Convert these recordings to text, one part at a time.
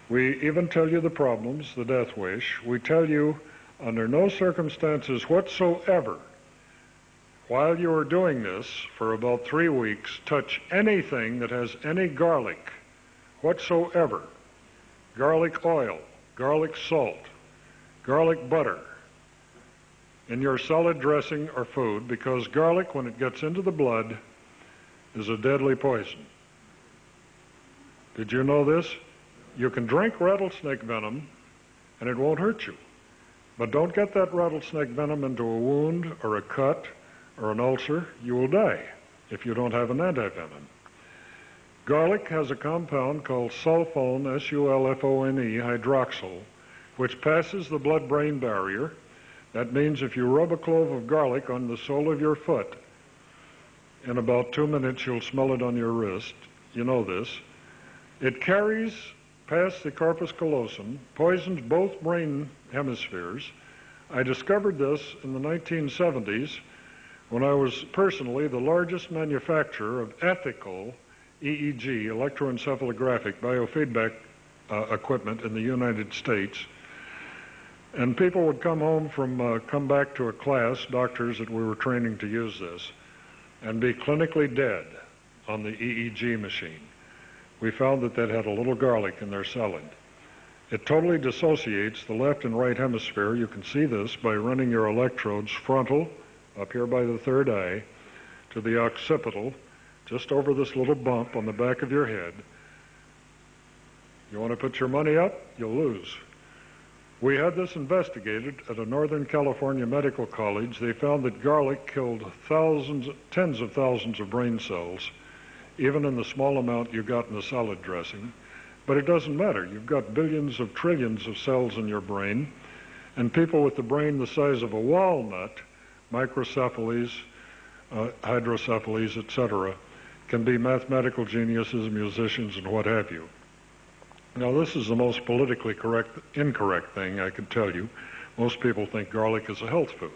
We even tell you the problems, the death wish. We tell you under no circumstances whatsoever, while you are doing this for about 3 weeks, touch anything that has any garlic whatsoever. Garlic oil, garlic salt, garlic butter in your salad dressing or food, because garlic, when it gets into the blood, is a deadly poison. Did you know this? You can drink rattlesnake venom and it won't hurt you. But don't get that rattlesnake venom into a wound or a cut or an ulcer. You will die if you don't have an antivenom. Garlic has a compound called sulfone, S-U-L-F-O-N-E, hydroxyl, which passes the blood-brain barrier. That means if you rub a clove of garlic on the sole of your foot, in about 2 minutes you'll smell it on your wrist. You know this. It carries past the corpus callosum, poisons both brain hemispheres. I discovered this in the 1970s when I was personally the largest manufacturer of ethical EEG, electroencephalographic biofeedback equipment in the United States. And people would come back to a class, doctors that we were training to use this, and be clinically dead on the EEG machine. We found that that had a little garlic in their salad. It totally dissociates the left and right hemisphere. You can see this by running your electrodes frontal, up here by the third eye, to the occipital, just over this little bump on the back of your head. You want to put your money up? You'll lose. We had this investigated at a Northern California medical college. They found that garlic killed tens of thousands of brain cells, even in the small amount you got in the salad dressing. But it doesn't matter. You've got billions of trillions of cells in your brain, and people with the brain the size of a walnut, microcephalies, hydrocephalies, etc., can be mathematical geniuses, musicians, and what have you. Now, this is the most politically incorrect thing I can tell you. Most people think garlic is a health food.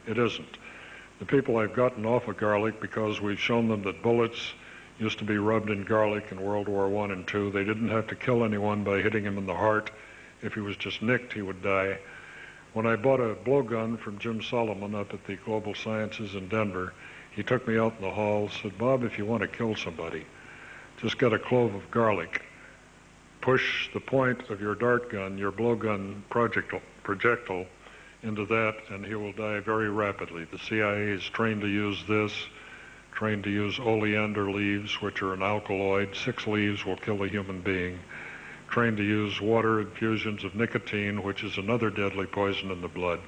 It isn't. The people I've gotten off of garlic because we've shown them that bullets used to be rubbed in garlic in World War I and II. They didn't have to kill anyone by hitting him in the heart. If he was just nicked, he would die. When I bought a blowgun from Jim Solomon up at the Global Sciences in Denver, he took me out in the hall, said, "Bob, if you want to kill somebody, just get a clove of garlic. Push the point of your dart gun, your blowgun projectile, into that, and he will die very rapidly." The CIA is trained to use this, trained to use oleander leaves, which are an alkaloid. 6 leaves will kill a human being. Trained to use water infusions of nicotine, which is another deadly poison in the blood.